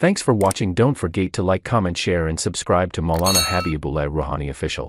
Thanks for watching. Don't forget to like, comment, share and subscribe to Maulana Habibullah Rouhani Official.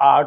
8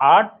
8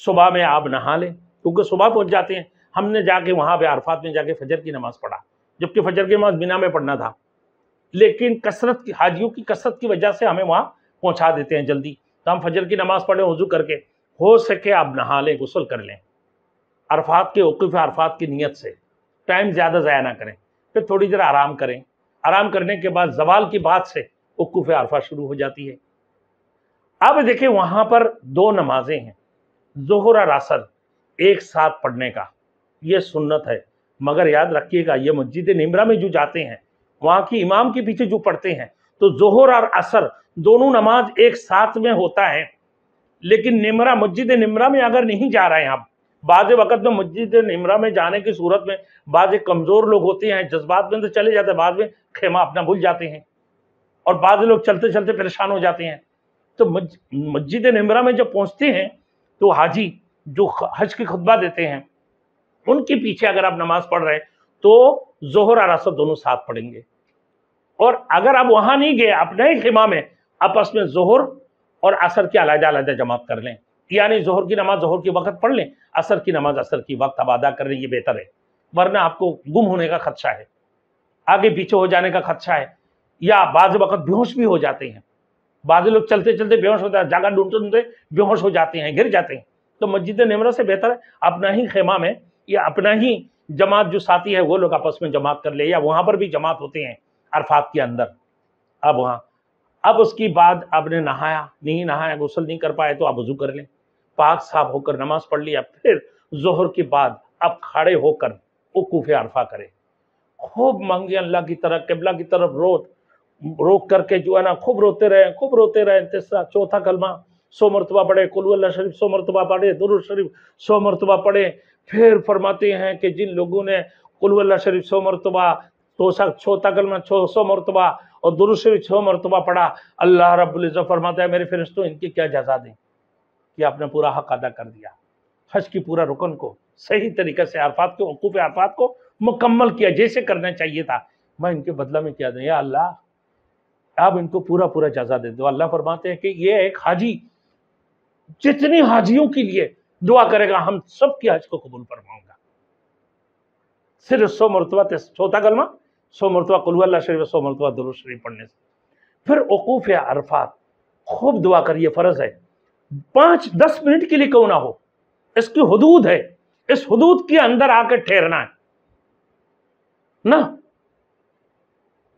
صبح میں آپ نہا لیں، کیونکہ صبح پہنچ جاتے ہیں. ہم نے جا کے وہاں پہ عرفات میں جا کے فجر کی نماز پڑھا، جبکہ فجر کی نماز مینا میں پڑھنا تھا، لیکن حاجیوں کی کثرت کی وجہ سے ہمیں وہاں پہنچا دیتے ہیں جلدی. تو ہم فجر کی نماز پڑھیں وضو کر کے، ہو سکے آپ نہا لیں، غسل کر لیں، عرفات کے وقوف عرفات کی نیت سے. ٹائم زیادہ ضائع نہ کریں، پھر تھوڑی دیر آرام کریں. آرام کرنے کے بعد زوال کی بعد سے وقوف عرفات شروع ہو جاتی ہے. اب دیکھیں وہاں پر 2 نمازیں ہیں، ظہر اور عصر ایک ساتھ پڑھنے کا یہ سنت ہے. مگر یاد رکھیے گا، یہ مسجد نمرہ میں جو جاتے ہیں، وہاں کی امام کے پیچھے جو پڑھتے ہیں، تو ظہر اور عصر دونوں نماز ایک ساتھ میں ہوتا ہے. لیکن مسجد نمرہ میں اگر نہیں جا رہے ہیں آپ، بعض وقت میں مسجد نمرہ میں جانے کی صورت میں بعض کمزور لوگ ہوتے ہیں، جذبات میں تو چلے جاتے ہیں، بعض میں خیمہ اپنا بھول جاتے ہیں، اور بعض لوگ چلتے چلتے پریشان ہو جاتے ہیں. تو مسجد نمرہ میں جب پہنچتے ہیں تو حاجی جو حج کی خطبہ دیتے ہیں ان کے پیچھے اگر آپ نماز پڑھ رہے ہیں تو ظہر اور عصر دونوں ساتھ پڑھیں گے. اور اگر آپ وہاں نہیں گئے، اپنے ہی خیمہ میں آپس میں ظہر اور عصر کی علیحدہ علیحدہ جماعت کر لیں، یعنی ظہر کی نماز ظہر کی وقت پڑھ لیں، عصر کی نماز عصر کی وقت اب ادا کر لیں، یہ بہتر ہے. ورنہ آپ کو گم ہونے کا خدشہ ہے، آگے پیچھے ہو جانے کا خدشہ ہے، یا بعض وقت بیہوش بھی ہو جاتے ہیں. بعض لوگ چلتے چلتے بیہوش ہوتے ہیں، جگہ ڈھونڈتے ڈھونڈتے بیہوش ہو جاتے ہیں، گر جاتے ہیں. تو مسجد نمرہ سے بہتر ہے اپنا ہی خیمہ میں یا اپنا ہی جماعت جو ساتھی ہے وہ لوگ آپس میں جماعت کر لے، یا وہاں پر بھی جماعت ہوتے ہیں عرفات کے اندر. اب اس کی بعد آپ نے نہایا، نہیں نہایا، غسل نہیں کر پائے تو آپ وضو کر لیں، پاک صاف ہو کر نماز پڑھ لیا. پھر ظہر کے بعد آپ کھڑے ہو کر وقوف عرفہ کریں، خوب مانگے اللہ کی طرف، قبلہ کی طرف روک کر کے جو ہے نا خوب روتے رہے. چوتھا کلمہ 100 مرتبہ پڑھے، قل اللہ شریف 100 مرتبہ پڑھے، درود شریف 100 مرتبہ پڑھے. پھر فرماتے ہیں کہ جن لوگوں نے قل اللہ شریف 100 مرتبہ، چوتھا کلمہ 100 مرتبہ اور درود شریف 100 مرتبہ پڑھا، اللہ رب العزت فرماتا ہے میرے فرشتوں ان کی کیا جزا دیں کہ آپ نے پورا حق ادا کر دیا، حج کی پورا رکن کو صحیح طریقے سے عرفات کے وقوف عرفات کو مکمل کیا جیسے کرنا چاہیے تھا، میں ان کے بدلہ میں کیا دیں، یا اللہ آپ ان کو پورا جزا دے دو. اللہ فرماتے ہیں کہ یہ ایک حاجی جتنی حاجیوں کے لیے دعا کرے گا ہم سب کی حج کو قبول فرماؤں گا. صرف 100 مرتبہ چوتھا کلمہ، 100 مرتبہ قل اللہ شریف، 100 مرتبہ درود شریف پڑھنے سے. پھر وقوف عرفات خوب دعا کریے، فرض ہے، 5-10 منٹ کے لیے کیوں نہ ہو، اس کی حدود ہے، اس حدود کے اندر آ کے ٹھہرنا ہے نا.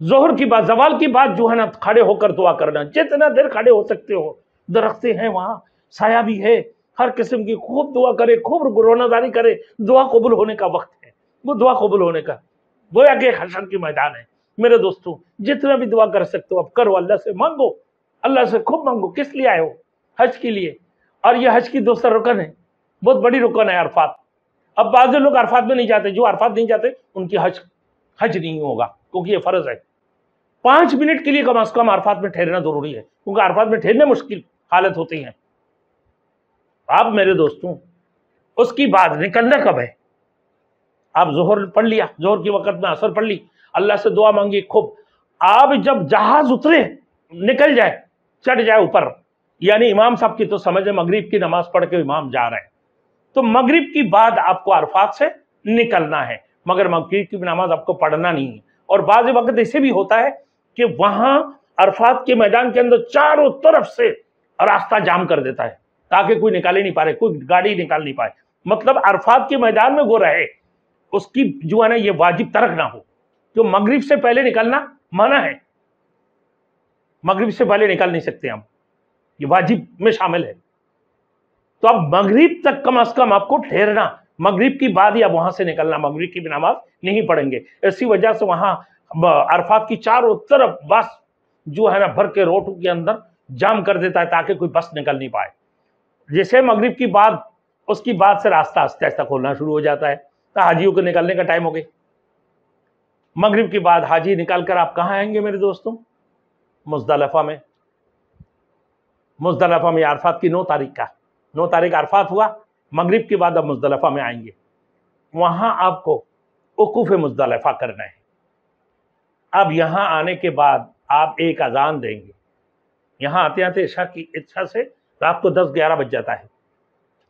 ظہر کی بعد، زوال کی بعد جو ہے نا کھڑے ہو کر دعا کرنا، جتنا دیر کھڑے ہو سکتے ہو، درختیں ہیں وہاں، سایہ بھی ہے، ہر قسم کی خوب دعا کرے، خوب رونا داری کرے. دعا قبول ہونے کا وقت ہے، وہ دعا قبول ہونے کا گویا کہ حشر کی میدان ہے. میرے دوستوں جتنا بھی دعا کر سکتے ہو اب کرو، اللہ سے مانگو، اللہ سے خوب مانگو. کس لیے آئے ہو؟ حج کے لیے. اور یہ حج کی دوسرا رکن ہے، بہت بڑی رکن ہے عرفات. اب بعض لوگ عرفات میں نہیں جاتے، جو عرفات نہیں جاتے ان کی حج نہیں ہوگا، کیونکہ یہ فرض ہے. 5 منٹ کے لیے کم از کم عرفات میں ٹھہرنا ضروری ہے، کیونکہ عرفات میں ٹھہرنے مشکل حالت ہوتی ہیں. آپ میرے دوستوں اس کی بعد نکلنا کب ہے؟ آپ ظہر پڑھ لیا، ظہر کی وقت میں عصر پڑھ لی، اللہ سے دعا مانگی خوب. آپ جب جہاز اترے، نکل جائے، چڑھ جائے اوپر، یعنی امام صاحب کی تو سمجھے مغرب کی نماز پڑھ کے امام جا رہے ہیں، تو مغرب کی بعد آپ کو عرفات سے نکلنا ہے، مگر مغرب کی نماز آپ کو پڑھنا نہیں ہے. اور بعض وقت ایسے بھی ہوتا ہے کہ وہاں عرفات کے میدان کے اندر چاروں طرف سے راستہ جام کر دیتا ہے تاکہ کوئی نکال ہی نہیں پائے، کوئی گاڑی نکال نہیں پائے. مطلب عرفات کے میدان میں وہ رہے، اس کی جو ہے نا یہ واجب ترک نہ ہو. تو مغرب سے پہلے نکلنا منع ہے، مغرب سے پہلے نکل نہیں سکتے ہم، یہ واجب میں شامل ہے. تو اب مغرب تک کم از کم آپ کو ٹھہرنا، مغرب کی بعد ہی اب وہاں سے نکلنا، مغرب کی بھی نماز نہیں پڑھیں گے. اسی وجہ سے وہاں عرفات کی چاروں طرف بس جو ہے نا بھر کے روڈ کے اندر جام کر دیتا ہے تاکہ کوئی بس نکل نہیں پائے. جیسے مغرب کی بعد، اس کی بعد سے راستہ آہستہ آہستہ کھولنا شروع ہو جاتا ہے. تو حاجیوں کے نکلنے کا ٹائم ہو گئی. مغرب کی بعد حاجی نکال کر آپ کہاں آئیں گے میرے دوستوں؟ مزدلفہ میں. مزدلفہ میں عرفات کی 9 تاریخ عرفات ہوا، مغرب کے بعد اب مزدلفہ میں آئیں گے. وہاں آپ کو وقوف مزدلفہ کرنا ہے. اب یہاں آنے کے بعد آپ ایک اذان دیں گے. یہاں آتے آتے عشاء سے رات کو 10-11 بج جاتا ہے.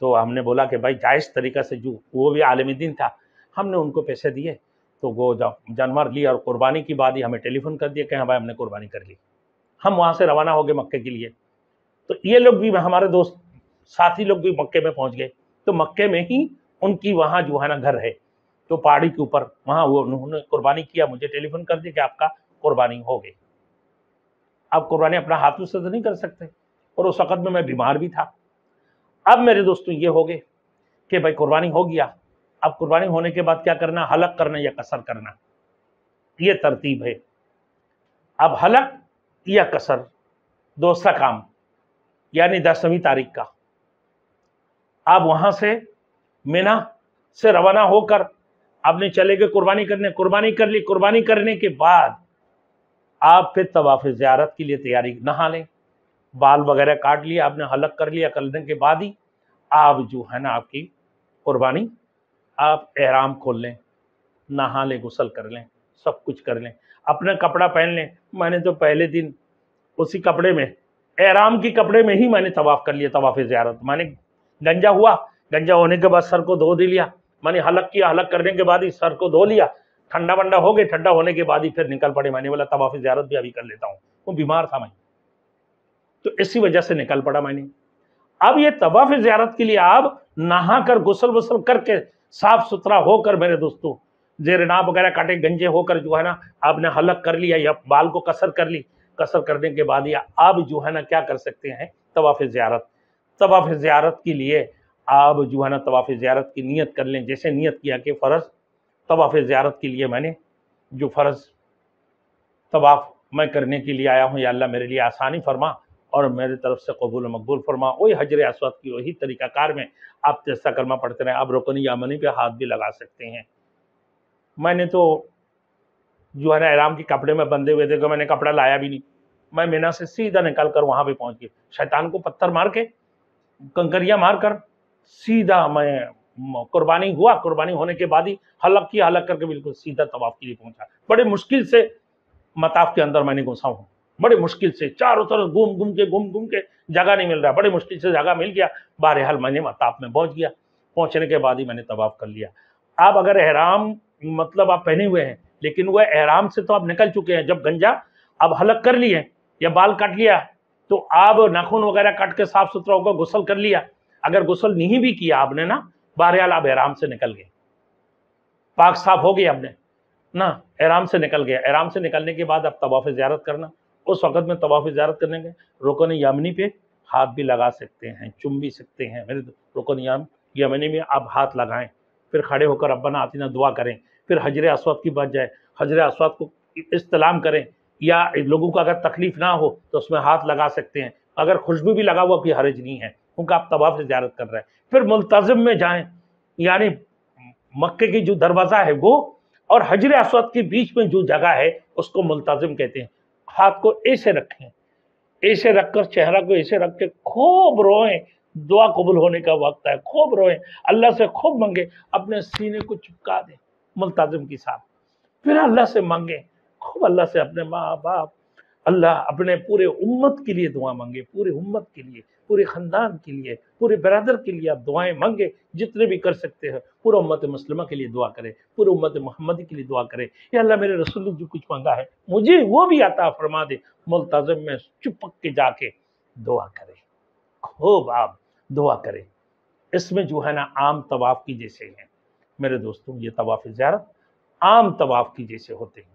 تو ہم نے بولا کہ بھائی جائز طریقہ سے، جو وہ بھی عالم دین تھا، ہم نے ان کو پیسے دیے، تو وہ جانور لی اور قربانی کی بعد ہی ہمیں ٹیلی فون کر دیا کہ ہاں بھائی ہم نے قربانی کر لی. ہم وہاں سے روانہ ہو گئے مکے کے لیے. تو یہ لوگ بھی، ہمارے دوست ساتھی لوگ بھی مکے میں پہنچ گئے. تو مکے میں ہی ان کی وہاں جو ہے نا گھر ہے، تو پہاڑی کے اوپر وہاں وہ انہوں نے قربانی کیا. مجھے ٹیلی فون کر دیا کہ آپ کا قربانی ہو گئی. اب قربانی اپنا ہاتھوں سے تو نہیں کر سکتے، اور اس وقت میں بیمار بھی تھا. اب میرے دوستوں یہ ہو گئے کہ بھائی قربانی ہو گیا، اب قربانی ہونے کے بعد کیا کرنا، حلق کرنا یا قصر کرنا، یہ ترتیب ہے. اب حلق یا قصر دوسرا کام، یعنی 10ویں تاریخ کا آپ وہاں سے مینا سے روانہ ہو کر آپ نے چلے گئے قربانی کرنے. قربانی کر لی. قربانی کرنے کے بعد آپ پھر طواف زیارت کے لیے تیاری، نہا لیں، بال وغیرہ کاٹ لیا آپ نے، حلق کر لیا. کرنے کے بعد ہی آپ جو ہے نا آپ کی قربانی، آپ احرام کھول لیں، نہا لیں، غسل کر لیں، سب کچھ کر لیں، اپنا کپڑا پہن لیں. میں نے تو پہلے دن اسی کپڑے میں، احرام کی کپڑے میں ہی میں نے طواف کر لیا، طواف زیارت. میں نے گنجا ہوا، گنجا ہونے کے بعد سر کو دھو لیا. میں نے حلق کیا، حلق کرنے کے بعد ہی سر کو دھو لیا. ٹھنڈا ونڈا ہو گئے، ٹھنڈا ہونے کے بعد ہی پھر نکل پڑے. میں نے بولا طواف زیارت بھی ابھی کر لیتا ہوں، وہ بیمار تھا میں، تو اسی وجہ سے نکل پڑا میں نے. اب یہ طواف زیارت کے لیے آپ نہا کر غسل کر کے صاف ستھرا ہو کر میرے دوستوں، زیر ناب وغیرہ کاٹے گنجے ہو کر جو ہے نا آپ نے حلق کر لیا یا بال کو قصر کر لی. قصر کرنے کے بعد ہی آپ جو ہے نا کیا کر سکتے ہیں، طواف زیارت. طواف زیارت کے لیے آپ جو ہے نا طواف زیارت کی نیت کر لیں. جیسے نیت کیا کہ فرض طواف زیارت کے لیے میں نے جو فرض طواف میں کرنے کے لیے آیا ہوں، یا اللہ میرے لیے آسانی فرما اور میری طرف سے قبول و مقبول فرما. وہی حجر اسود کی وہی طریقہ کار میں آپ تیسا کلمہ پڑھتے رہیں. آپ رکن یمنی پہ ہاتھ بھی لگا سکتے ہیں. میں نے تو جو ہے نا احرام کے کپڑے میں بندھے ہوئے تھے کہ میں نے کپڑا لایا بھی نہیں. میں مینا سے سیدھا نکل کر وہاں پہ پہنچ گیا. شیطان کو پتھر مار کے، کنکریاں مار کر سیدھا میں قربانی ہوا. قربانی ہونے کے بعد ہی حلق کیا، حلق کر کے بالکل سیدھا طواف کے لیے پہنچا. بڑے مشکل سے مطاف کے اندر میں نے گھسا ہوں، بڑے مشکل سے، چاروں طرف گھوم کے جگہ نہیں مل رہا. بڑے مشکل سے جگہ مل گیا. بہرحال میں نے مطاف میں پہنچ گیا. پہنچنے کے بعد ہی میں نے طواف کر لیا. آپ اگر احرام مطلب آپ پہنے ہوئے ہیں، لیکن وہ احرام سے تو آپ نکل چکے ہیں، جب گنجا اب حلق کر لیے یا بال کاٹ لیا تو آپ ناخن وغیرہ کاٹ کے صاف ستھرا ہو کر غسل کر لیا. اگر غسل نہیں بھی کیا آپ نے نا، بہرحال آپ احرام سے نکل گئے، پاک صاف ہو گئے آپ نے نا، احرام سے نکل گئے. احرام سے نکلنے کے بعد آپ طواف زیارت کرنا. اس وقت میں طواف زیارت کرنے کے رکن یمنی پہ ہاتھ بھی لگا سکتے ہیں، چم بھی سکتے ہیں. میرے رکن یمنی میں آپ ہاتھ لگائیں، پھر کھڑے ہو کر ربنا آتنا دعا کریں. پھر حجر اسود کی بات جائے، حجر اسود کو استلام کریں. یا لوگوں کو اگر تکلیف نہ ہو تو اس میں ہاتھ لگا سکتے ہیں. اگر خوشبو بھی لگا ہوا کوئی حرج نہیں ہے، کیونکہ آپ طواف زیارت کر رہے ہیں. پھر ملتزم میں جائیں، یعنی مکے کی جو دروازہ ہے وہ اور حجر اسود کے بیچ میں جو جگہ ہے اس کو ملتزم کہتے ہیں. ہاتھ کو ایسے رکھیں، ایسے رکھ کر چہرہ کو ایسے رکھ کے خوب روئیں. دعا قبول ہونے کا وقت ہے، خوب روئیں، اللہ سے خوب مانگیں. اپنے سینے کو چپکا دیں ملتزم کے ساتھ، پھر اللہ سے مانگیں خوب. اللہ سے اپنے ماں باپ، اللہ اپنے پورے امت کے لیے دعا مانگے، پورے امت کے لیے، پورے خاندان کے لیے، پورے برادر کے لیے آپ دعائیں مانگے جتنے بھی کر سکتے ہیں. پورا امت مسلمہ کے لیے دعا کرے، پورے امت محمدی کے لیے دعا کرے. یا اللہ میرے رسول نے جو کچھ مانگا ہے مجھے وہ بھی عطا فرما دے. ملتزم میں چپک کے جا کے دعا کرے، خوب آپ دعا کرے. اس میں جو ہے نا عام طواف کی جیسے ہیں میرے دوستوں، یہ طواف زیارت عام طواف کی جیسے ہوتے ہیں.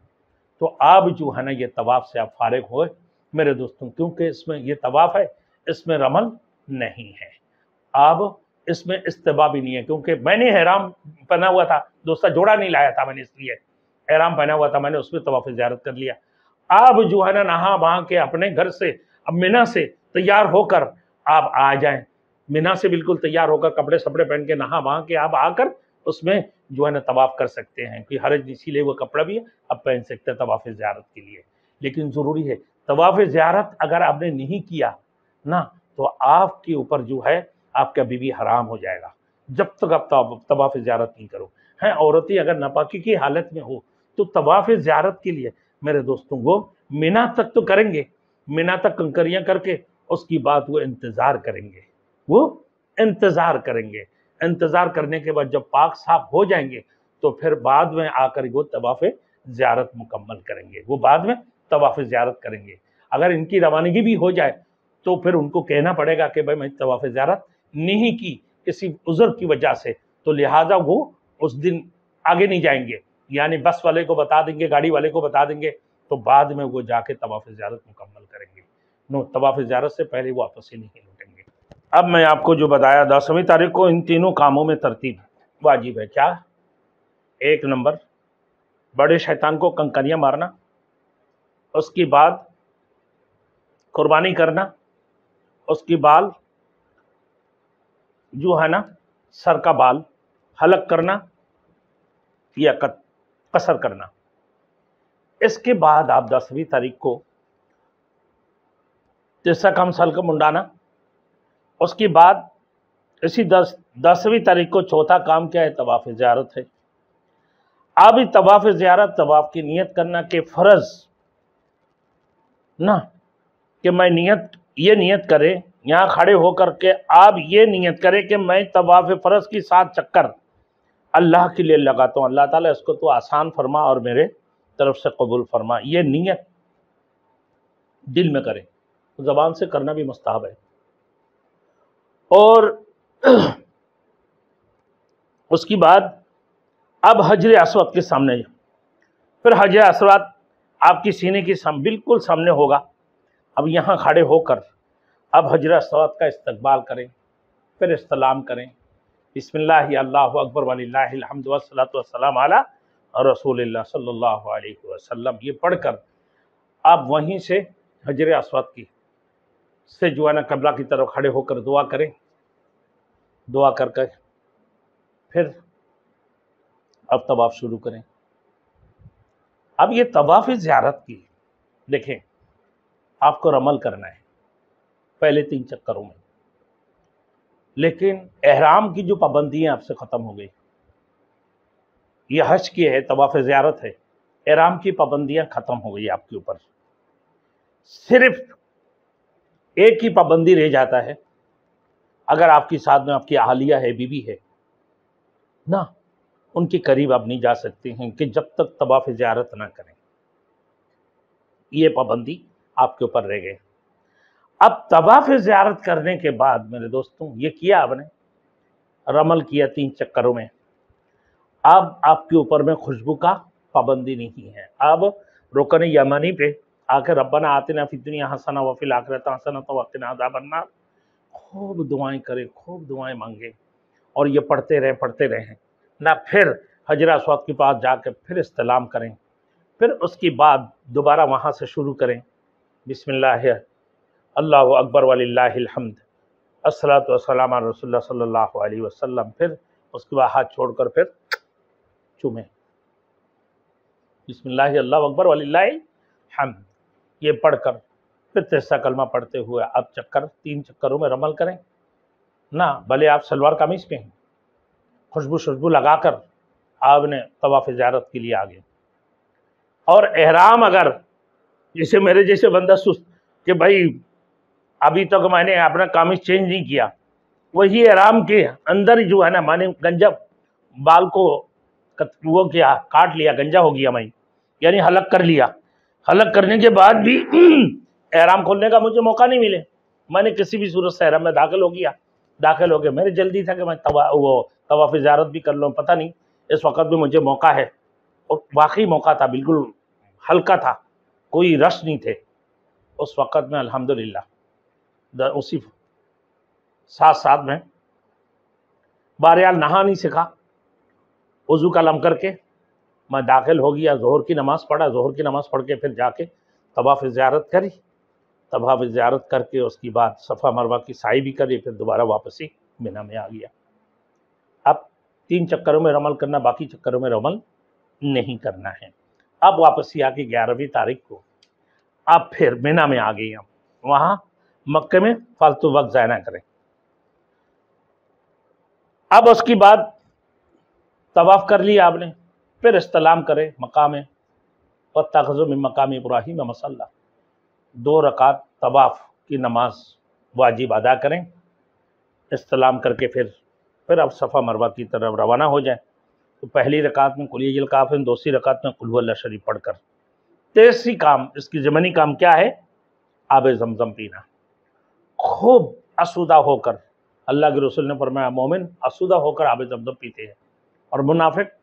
تو آپ جو ہے نا یہ طواف سے آپ فارغ ہوئے میرے دوستوں، کیونکہ اس میں یہ طواف ہے، اس میں رمل نہیں ہے. آپ اس میں استباء بھی نہیں ہے، کیونکہ میں نے احرام پہنا ہوا تھا، دوسرا جوڑا نہیں لایا تھا میں نے، اس لیے احرام پہنا ہوا تھا میں نے، اس میں طواف زیارت کر لیا. آپ جو ہے نا نہا وہاں کے اپنے گھر سے، اب مینا سے تیار ہو کر آپ آ جائیں. مینا سے بالکل تیار ہو کر کپڑے سپڑے پہن کے نہا وہاں کے آپ آ کر اس میں جو ہے نا طواف کر سکتے ہیں. کوئی حرج نہیں، اسی لیے وہ کپڑا بھی ہے آپ پہن سکتے ہیں طواف زیارت کے لیے. لیکن ضروری ہے طواف زیارت اگر آپ نے نہیں کیا نا تو آپ کے اوپر جو ہے آپ کا بیوی حرام ہو جائے گا جب تک آپ طواف زیارت نہیں کرو. ہیں عورتیں اگر ناپاکی کی حالت میں ہو تو طواف زیارت کے لیے میرے دوستوں وہ مینا تک تو کریں گے، مینا تک کنکریاں کر کے اس کی بعد وہ انتظار کریں گے، وہ انتظار کریں گے. انتظار کرنے کے بعد جب پاک صاف ہو جائیں گے تو پھر بعد میں آ کر وہ طواف زیارت مکمل کریں گے. وہ بعد میں طواف زیارت کریں گے. اگر ان کی روانگی بھی ہو جائے تو پھر ان کو کہنا پڑے گا کہ بھائی میں طواف زیارت نہیں کی کسی عذر کی وجہ سے، تو لہٰذا وہ اس دن آگے نہیں جائیں گے. یعنی بس والے کو بتا دیں گے، گاڑی والے کو بتا دیں گے، تو بعد میں وہ جا کے طواف زیارت مکمل کریں گے. طواف زیارت سے پہلے وہ واپس ہی نہیں لوٹیں گے. اب میں آپ کو جو بتایا 10ویں تاریخ کو ان تینوں کاموں میں ترتیب واجب ہے. کیا؟ 1 نمبر بڑے شیطان کو کنکریاں مارنا، اس کے بعد قربانی کرنا، اس کی بال جو ہے نا سر کا بال حلق کرنا یا قصر کرنا. اس کے بعد آپ 10ویں تاریخ کو تیسرا کام سال کا منڈانا. اس کے بعد اسی 10ویں تاریخ کو چوتھا کام کیا ہے؟ طواف زیارت ہے. اب طواف زیارت، طواف کی نیت کرنا کہ فرض نہ کہ میں یہ نیت کرے یہاں کھڑے ہو کر کے آپ یہ نیت کرے کہ میں طواف فرض کی 7 چکر اللہ کے لیے لگاتا ہوں، اللہ تعالیٰ اس کو تو آسان فرما اور میرے طرف سے قبول فرما. یہ نیت دل میں کریں، زبان سے کرنا بھی مستحب ہے. اور اس کی بعد اب حجر اسود کے سامنے، پھر حجر اسود آپ کی سینے کی بالکل سامنے ہوگا. اب یہاں کھڑے ہو کر اب حجر اسود کا استقبال کریں، پھر استلام کریں. بسم اللہ اللہ اکبر وللہ الحمد والصلاۃ والسلام علی رسول اللہ صلی اللہ علیہ وسلم، یہ پڑھ کر آپ وہیں سے حجر اسود کی سے جو ہے نا قبلہ کی طرف کھڑے ہو کر دعا کریں. دعا کر کے پھر اب طواف شروع کریں. اب یہ طواف زیارت کی دیکھیں، آپ کو رمل کرنا ہے پہلے 3 چکروں میں، لیکن احرام کی جو پابندیاں آپ سے ختم ہو گئی. یہ حج کی ہے، طواف زیارت ہے، احرام کی پابندیاں ختم ہو گئی آپ کے اوپر. صرف ایک ہی پابندی رہ جاتا ہے، اگر آپ کی ساتھ میں آپ کی اہلیہ ہے، بیوی ہے نا، ان کے قریب آپ نہیں جا سکتے ہیں کہ جب تک طواف زیارت نہ کریں. یہ پابندی آپ کے اوپر رہ گئے. اب طواف زیارت کرنے کے بعد میرے دوستوں یہ کیا آپ نے، رمل کیا 3 چکروں میں، اب آپ کے اوپر میں خوشبو کا پابندی نہیں ہے. اب رکن یمانی پہ آ کے ربنا آتنا فی الدنیا حسنہ وفی الآخرۃ حسنہ وقنا عذاب النار خوب دعائیں کریں، خوب دعائیں مانگیں اور یہ پڑھتے رہیں نہ. پھر حجر اسود کے پاس جا کے پھر استلام کریں، پھر اس کے بعد دوبارہ وہاں سے شروع کریں. بسم اللہ اللہ اکبر وللہ الحمد الصلاۃ والسلام علی رسول اللہ صلی اللہ علیہ وسلم. پھر اس کے بعد ہاتھ چھوڑ کر پھر چومیں. بسم اللہ اللہ اکبر وللہ الحمد یہ پڑھ کر پھر تیسرا کلمہ پڑھتے ہوئے آپ 3 چکروں میں رمل کریں نہ. بھلے آپ سلوار قمیص پہ ہیں، خوشبو لگا کر آپ نے طواف زیارت کے لیے آگے. اور احرام اگر جسے میرے جیسے بندہ سست کہ بھائی ابھی تک میں نے اپنا قمیص چینج نہیں کیا، وہی احرام کے اندر جو ہے نا میں نے گنجا بال کو وہ کیا کاٹ لیا، گنجا ہو گیا میں، یعنی حلق کر لیا. حلق کرنے کے بعد بھی احرام کھولنے کا مجھے موقع نہیں ملے، میں نے کسی بھی صورت سے احرام میں داخل ہو گیا. میرے جلدی تھا کہ میں طواف زیارت بھی کر لوں، پتہ نہیں اس وقت بھی مجھے موقع ہے. اور واقعی موقع تھا، بالکل ہلکا تھا، کوئی رش نہیں تھے اس وقت میں. الحمدللہ اسی ساتھ میں بہرحال نہا نہیں سکھا، وضو کا لم کر کے میں داخل ہو گیا. ظہر کی نماز پڑھا، ظہر کی نماز پڑھ کے پھر جا کے طواف زیارت کری. طواف زیارت کر کے اس کے بعد صفا مروہ کی سعی بھی کری، پھر دوبارہ واپسی مینا میں آ گیا. اب 3 چکروں میں رمل کرنا، باقی چکروں میں رمل نہیں کرنا ہے. اب واپسی آ کے 11ویں تاریخ کو اب پھر مینا میں آ گئے. وہاں مکے میں فالتو وقت ضائع نہ کریں. اب اس کی بعد طواف کر لیا آپ نے، پھر استلام کریں مقام واتخذوا من مقام ابراہیم مصلی. 2 رکعت طواف کی نماز واجب ادا کریں. استلام کر کے پھر آپ صفا مروہ کی طرف روانہ ہو جائیں. تو پہلی رکعت میں قل یا الکافرون، دوسری رکعت میں قل هو اللہ شریف پڑھ کر. تیسری کام، اس کی ضمنی کام کیا ہے؟ آب زمزم پینا، خوب آسودہ ہو کر. اللہ کے رسول نے فرمایا مومن آسودہ ہو کر آب زمزم پیتے ہیں، اور منافق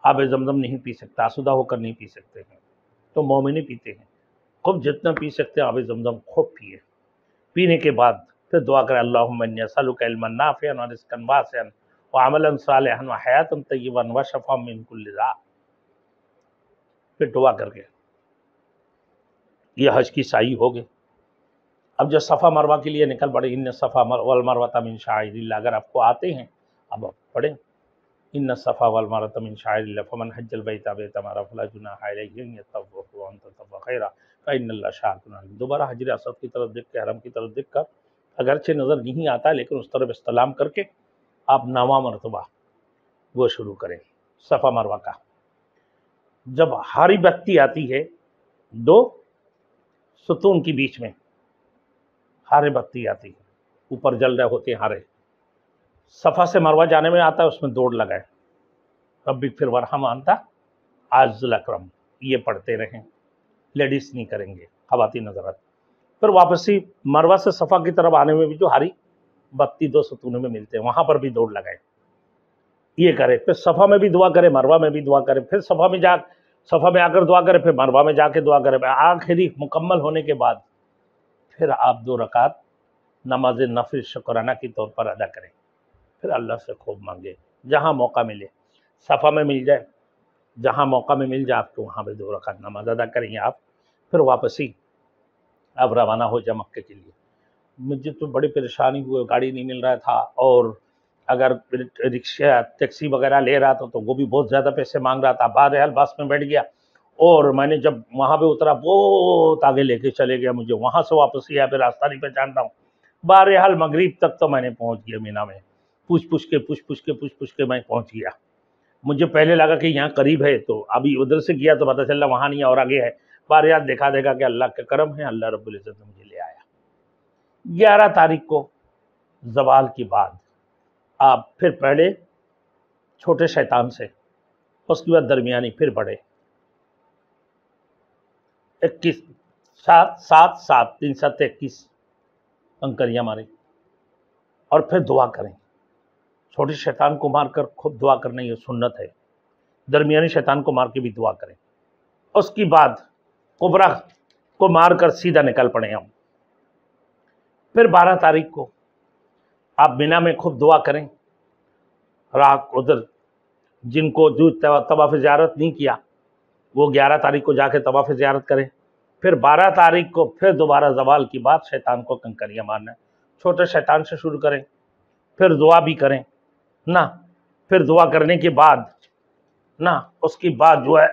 آب زمزم نہیں پی سکتا، آسودہ ہو کر نہیں پی سکتے ہیں. تو مومن ہی پیتے ہیں، خوب جتنا پی سکتے ہیں آب زمزم خوب پیے. پینے کے بعد پھر دعا کریں اللہم انی اسألک علما نافعا ورزقا واسعا وعملا صالحا وحیاتا طیبا وشفاء من کل داء. پھر دعا کر کے یہ حج کی سعی ہو گئی. اب جو صفا مروہ کے لیے نکل پڑے، ان الصفا والمروہ من شعائر اللہ، اگر آپ کو آتے ہیں اب آپ پڑھیں ان الصفا والمروہ من شعائر اللہ فمن حج البیت او اعتمر فلا جناح علیہ ان یطوف وان تطوعوا خیرا فإن اللہ شاکر علیم. دوبارہ حجر اسود کی طرف دیکھ کے، حرم کی طرف دیکھ کر، اگرچہ نظر نہیں آتا لیکن اس طرف استلام کر کے آپ نواں مرتبہ وہ شروع کریں صفا مروہ کا. جب ہاری بتی آتی ہے دو ستون کی بیچ میں ہارے بتی آتی ہے، اوپر جل رہے ہوتے ہیں ہارے، صفا سے مروہ جانے میں آتا ہے، اس میں دوڑ لگائے ربی اغفر وارحم انت عز الاکرم، یہ پڑھتے رہیں. لیڈیز نہیں کریں گے، خواتین حضرات. پھر واپسی مروہ سے صفا کی طرف آنے میں بھی جو ہاری بتی دو ستونوں میں ملتے ہیں وہاں پر بھی دوڑ لگائے، یہ کرے. پھر صفا میں بھی دعا کرے، مروہ میں بھی دعا کرے، پھر صفا میں آ کر دعا کرے، پھر مروہ میں جا کے دعا کرے. آخری مکمل ہونے کے بعد پھر آپ 2 رکعت نماز نفل شکرانہ کی طور پر ادا کریں. پھر اللہ سے خوب مانگے، جہاں موقع ملے، صفا میں مل جائے، جہاں موقع میں مل جائے آپ کو وہاں پہ 2 رکعت نماز ادا کریں گے آپ. پھر واپسی اب روانہ ہو جائے مکے کے لیے. مجھے تو بڑی پریشانی ہوئی، گاڑی نہیں مل رہا تھا، اور اگر رکشہ ٹیکسی وغیرہ لے رہا تھا تو وہ بھی بہت زیادہ پیسے مانگ رہا تھا. بہرحال بس میں بیٹھ گیا، اور میں نے جب وہاں پہ اترا بہت آگے لے کے چلے گیا مجھے، وہاں سے واپس کیا، پھر راستہ نہیں پہچانتا ہوں. بہرحال مغرب تک تو میں نے پہنچ گیا مینا میں، پوچھ کے میں پہنچ گیا. مجھے پہلے لگا کہ یہاں قریب ہے، تو ابھی ادھر سے گیا تو پتہ چلا وہاں نہیں ہے اور آگے ہے. بہرحال دیکھا کہ اللہ کا کرم ہے، اللہ رب العزت نے مجھے لے آیا. 11 تاریخ کو زوال کے بعد آپ پھر پہلے چھوٹے شیطان سے، اس کے بعد درمیانی، پھر بڑے. 21 7 3 7 21 کنکریاں ماریں اور پھر دعا کریں. چھوٹے شیطان کو مار کر خود دعا کرنا یہ سنت ہے، درمیانی شیطان کو مار کے بھی دعا کریں. اس کے بعد کبرا کو مار کر سیدھا نکل پڑیں ہم. پھر 12 تاریخ کو آپ مینا میں خوب دعا کریں. رات ادھر جن کو جو طواف زیارت نہیں کیا وہ 11 تاریخ کو جا کے طواف زیارت کریں. پھر 12 تاریخ کو پھر دوبارہ زوال کی بعد شیطان کو کنکریاں مارنا ہے. چھوٹے شیطان سے شروع کریں، پھر دعا بھی کریں نا. پھر دعا کرنے کے بعد نا اس کی بعد جو ہے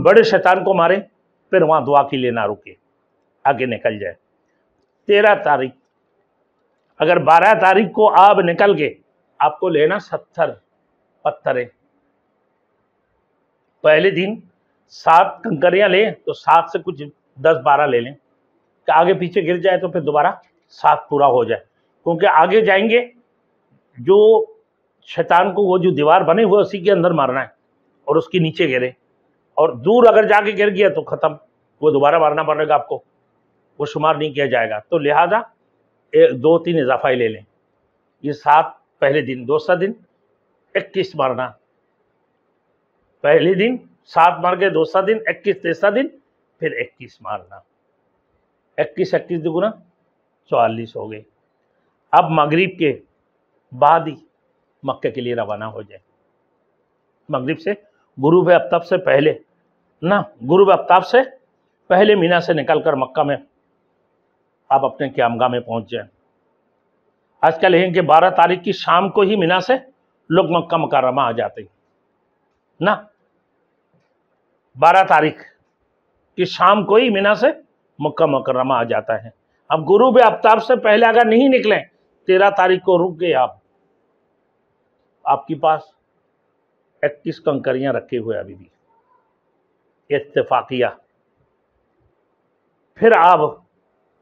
بڑے شیطان کو ماریں، پھر وہاں دعا کے لیے نہ رکے، آگے نکل جائے. 13 تاریخ، اگر 12 تاریخ کو آپ نکل گئے، آپ کو لینا 70 پتھر ہے. پہلے دن 7 کنکریاں لیں تو 7 سے کچھ 10-12 لے لیں کہ آگے پیچھے گر جائے تو پھر دوبارہ 7 پورا ہو جائے. کیونکہ آگے جائیں گے جو شیطان کو وہ جو دیوار بنے ہوئے اسی کے اندر مارنا ہے اور اس کے نیچے گرے، اور دور اگر جا کے گر گیا تو ختم، وہ دوبارہ مارنا پڑے گا آپ کو، وہ شمار نہیں کیا جائے گا. تو لہذا 2-3 اضافہ ہی لے لیں. یہ 7 پہلے دن، دوسرا دن 21 مارنا. پہلے دن 7 مار کے، دوسرا دن 21، تیسرا دن پھر 21 مارنا. 21 دگنا 44 ہو گئے. اب مغرب کے بعد ہی مکہ کے لیے روانہ ہو جائے. مغرب سے غروب آفتاب سے پہلے نا، غروب آفتاب سے پہلے مینا سے نکل کر مکہ میں آپ اپنے قیامگاہ میں پہنچ جائیں. آج کل ہے کہ 12 تاریخ کی شام کو ہی مینا سے لوگ مکہ مکرمہ آ جاتے ہیں نا. 12 تاریخ کی شام کو ہی مینا سے مکہ مکرمہ آ جاتا ہے. اب غروب آفتاب سے پہلے اگر نہیں نکلیں، 13 تاریخ کو رک گئے آپ کے پاس 21 کنکریاں رکھے ہوئے ابھی بھی اتفاقیہ. پھر آپ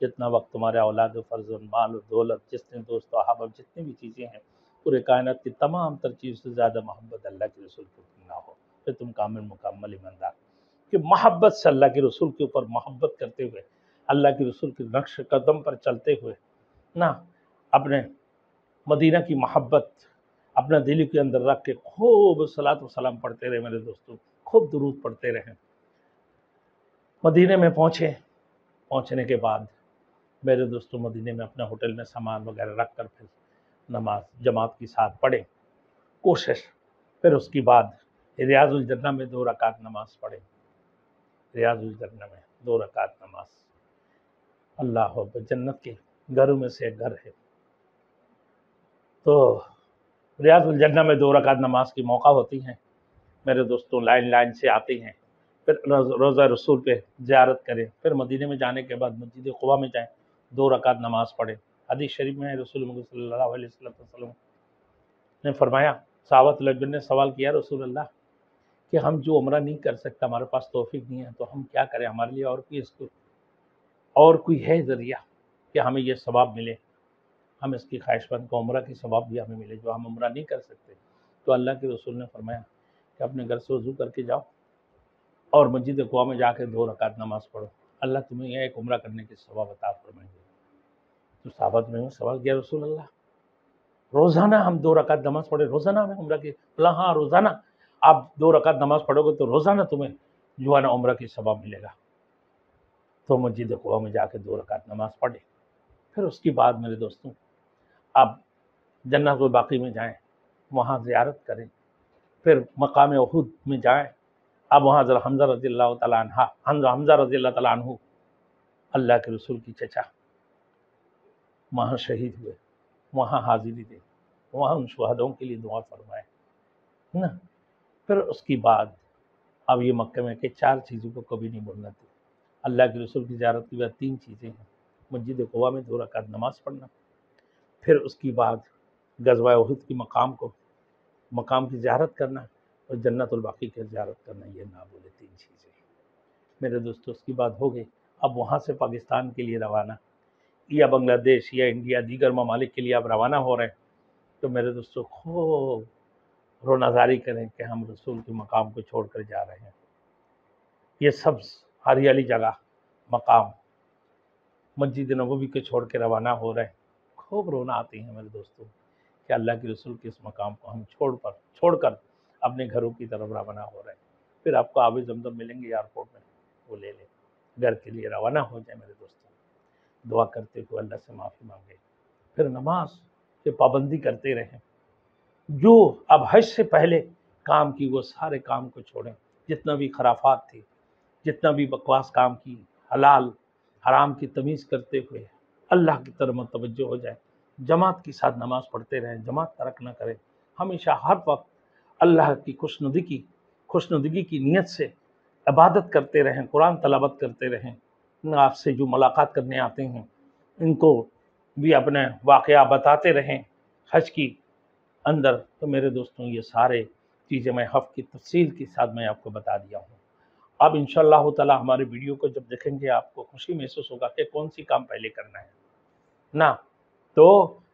جتنا وقت تمہارے اولاد و فرزند، مال و دولت، جتنے دوست و احباب، جتنی بھی چیزیں ہیں، پورے کائنات کی تمام تر چیز سے زیادہ محبت اللہ کے رسول کو نہ ہو، پھر تم کامل مکمل ایماندار۔ کہ محبت سے اللہ کے رسول کے اوپر محبت کرتے ہوئے، اللہ کے رسول کے نقش قدم پر چلتے ہوئے نا، اپنے مدینہ کی محبت اپنا دل کے اندر رکھ کے خوب صلاۃ و سلام پڑھتے رہے میرے دوستوں، خوب درود پڑھتے رہے۔ مدینہ میں پہنچنے کے بعد میرے دوستوں مدینہ میں اپنے ہوٹل میں سامان وغیرہ رکھ کر پھر نماز جماعت کے ساتھ پڑھیں کوشش، پھر اس کے بعد ریاض الجنہ میں 2 رکعت نماز پڑھیں، ریاض الجنہ میں 2 رکعت نماز، اللہ اکبر، جنت کے گھروں میں سے ایک گھر ہے۔ تو ریاض الجنہ میں 2 رکعت نماز کی موقع ہوتی ہیں میرے دوستوں، لائن سے آتے ہیں، پھر روضہ رسول پہ زیارت کریں، پھر مدینہ میں جانے کے بعد مسجد قباء میں جائیں، 2 رکعت نماز پڑھیں۔ حدیث شریف میں رسول اللہ صلی اللہ علیہ وسلم نے فرمایا، صحابہ نے سوال کیا رسول اللہ کہ ہم جو عمرہ نہیں کر سکتا، ہمارے پاس توفیق نہیں ہے، تو ہم کیا کریں، ہمارے لیے اور کوئی ہے ذریعہ کہ ہمیں یہ ثواب ملے، ہم اس کی خواہش مند کو عمرہ کی ثواب بھی ہمیں ملے جو ہم عمرہ نہیں کر سکتے؟ تو اللہ کے رسول نے فرمایا کہ اپنے گھر سے وضو کر کے جاؤ اور مسجد قباء میں جا کے 2 رکعت نماز پڑھو، اللہ تمہیں ایک عمرہ کرنے کی ثواب عطا فرمائیں گے۔ تو صحابہ نے سوال کیا رسول اللہ روزانہ ہم 2 رکعت نماز پڑھے، روزانہ ہمیں عمرہ کی؟ بولا ہاں، روزانہ آپ 2 رکعت نماز پڑھو گے تو روزانہ تمہیں جو ہے نا عمرہ کی ثواب ملے گا۔ تو مسجد قباء میں جا کے 2 رکعت نماز پڑھے، پھر اس کے بعد میرے دوستوں آپ جنت الباقی میں جائیں، وہاں زیارت کریں، پھر مقام احد میں جائیں، اب وہاں ذرا حمزہ رضی اللہ تعالیٰ عنہ اللہ کے رسول کی چچا وہاں شہید ہوئے، وہاں حاضری دیں، وہاں ان شہدوں کے لیے دعا فرمائے نا۔ پھر اس کی بعد اب یہ مکہ میں کہ 4 چیزوں کو کبھی نہیں بھولنا تھی۔ اللہ کے رسول کی زیارت کے بعد 3 چیزیں ہیں، مسجد قباء میں 2 رکعت نماز پڑھنا، پھر اس کی بعد غزوہ احد کی مقام کی زیارت کرنا، اور جنت الباقی کی زیارت کرنا، یہ نہ بولے 3 چیزیں میرے دوستو۔ اس کی بعد ہو گئے، اب وہاں سے پاکستان کے لیے روانہ، یا بنگلہ دیش یا انڈیا دیگر ممالک کے لیے اب روانہ ہو رہے ہیں، تو میرے دوستو خوب رونازاری کریں کہ ہم رسول کے مقام کو چھوڑ کر جا رہے ہیں، یہ سب ہریالی جگہ مقام مسجد نبوی کو چھوڑ کے روانہ ہو رہے ہیں، خوب رونا آتی ہیں میرے دوستو کہ اللہ کے رسول کے اس مقام کو ہم چھوڑ کر اپنے گھروں کی طرف روانہ ہو رہے ہیں۔ پھر آپ کو آب زمزم ملیں گے ایئرپورٹ میں، وہ لے لیں، گھر کے لیے روانہ ہو جائیں میرے دوستو۔ دعا کرتے ہوئے اللہ سے معافی مانگے، پھر نماز کی پابندی کرتے رہیں، جو اب حج سے پہلے کام کی وہ سارے کام کو چھوڑیں، جتنا بھی خرافات تھی، جتنا بھی بکواس کام کی، حلال حرام کی تمیز کرتے ہوئے اللہ کی طرف متوجہ ہو جائیں، جماعت کے ساتھ نماز پڑھتے رہیں، جماعت ترک نہ کریں، ہمیشہ ہر وقت اللہ کی خوشنودگی کی نیت سے عبادت کرتے رہیں، قرآن تلاوت کرتے رہیں، آپ سے جو ملاقات کرنے آتے ہیں ان کو بھی اپنے واقعہ بتاتے رہیں حج کی اندر۔ تو میرے دوستوں یہ سارے چیزیں میں حج کی تفصیل کے ساتھ میں آپ کو بتا دیا ہوں۔ اب انشاءاللہ تعالی ہمارے ویڈیو کو جب دیکھیں گے آپ کو خوشی محسوس ہوگا کہ کون سی کام پہلے کرنا ہے نا۔ تو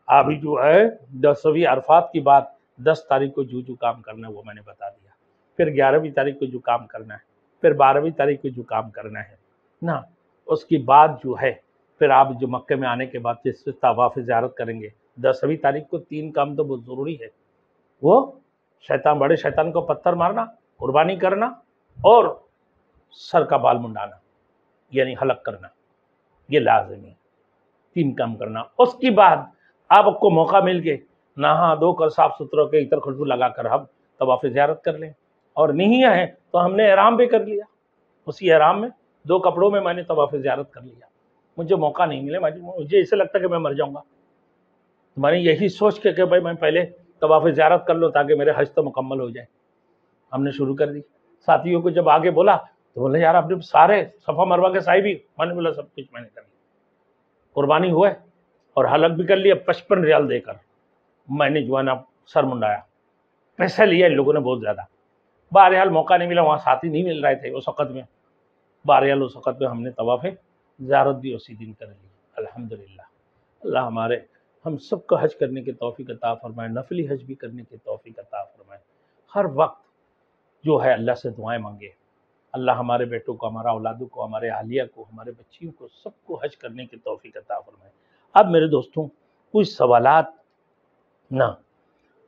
ابھی جو ہے 10ویں عرفات کی بات 10 تاریخ کو جو کام کرنا ہے وہ میں نے بتا دیا، پھر 11ویں تاریخ کو جو کام کرنا ہے، پھر 12ویں تاریخ کو جو کام کرنا ہے نا۔ اس کے بعد جو ہے پھر آپ جو مکہ میں آنے کے بعد جس سے طواف زیارت کریں گے 10ویں تاریخ کو 3 کام تو بہت ضروری ہے، وہ بڑے شیطان کو پتھر مارنا، قربانی کرنا اور سر کا بال منڈانا یعنی حلق کرنا، یہ لازمی 3 کام کرنا۔ اس کے بعد آپ کو موقع مل کے نہا دھو کر صاف ستھرا کے عطر خوشبو لگا کر ہم طواف زیارت کر لیں، اور نہیں ہے تو ہم نے احرام بھی کر لیا، اسی احرام میں 2 کپڑوں میں نے طواف زیارت کر لیا۔ مجھے موقع نہیں ملے، مجھے ایسے لگتا کہ میں مر جاؤں گا، میں نے یہی سوچ کے کہ بھائی میں پہلے طواف زیارت کر لوں تاکہ میرے حج تو مکمل ہو جائے، ہم نے شروع کر دی۔ ساتھیوں کو جب آگے بولا تو بولے یار آپ نے سارے صفا مروہ کے سعی بھی، میں نے بولا سب کچھ میں نے کر لیا، قربانی ہوئے اور حلق بھی کر لیا 55 ریال دے کر، میں نے جو ہے نا سر منڈایا، پیسے لیا ان لوگوں نے بہت زیادہ، بہرحال موقع نہیں ملا، وہاں ساتھی نہیں مل رہے تھے اس وقت میں، بہرحال اس وقت میں ہم نے طواف زیارت بھی اسی دن کر لی۔ الحمدللہ اللہ ہم سب کو حج کرنے کی توفیق عطا فرمائے، نفلی حج بھی کرنے کی توفیق عطا فرمائے۔ ہر وقت جو ہے اللہ سے دعائیں مانگے، اللہ ہمارے بیٹوں کو، ہمارا اولادوں کو، ہمارے اہلیہ کو، ہمارے بچیوں کو، سب کو حج کرنے کی توفیق عطا فرمائے۔ اب میرے دوستوں کچھ سوالات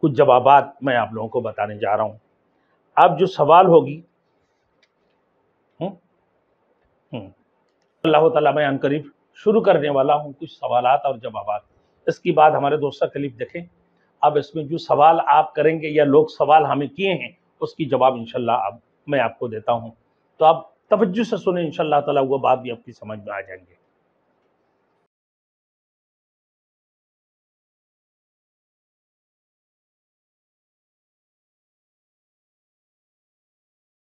کچھ جوابات میں آپ لوگوں کو بتانے جا رہا ہوں۔ اب جو سوال ہوگی اللہ تعالیٰ میں ان قریب شروع کرنے والا ہوں کچھ سوالات اور جوابات۔ اس کے بعد ہمارے دوستہ کلپ دیکھیں۔ اب اس میں جو سوال آپ کریں گے یا لوگ سوال ہمیں کیے ہیں اس کی جواب انشاءاللہ اب میں آپ کو دیتا ہوں، تو آپ توجہ سے سنیں، انشاءاللہ تعالیٰ وہ بات بھی آپ کی سمجھ میں آ جائیں گے۔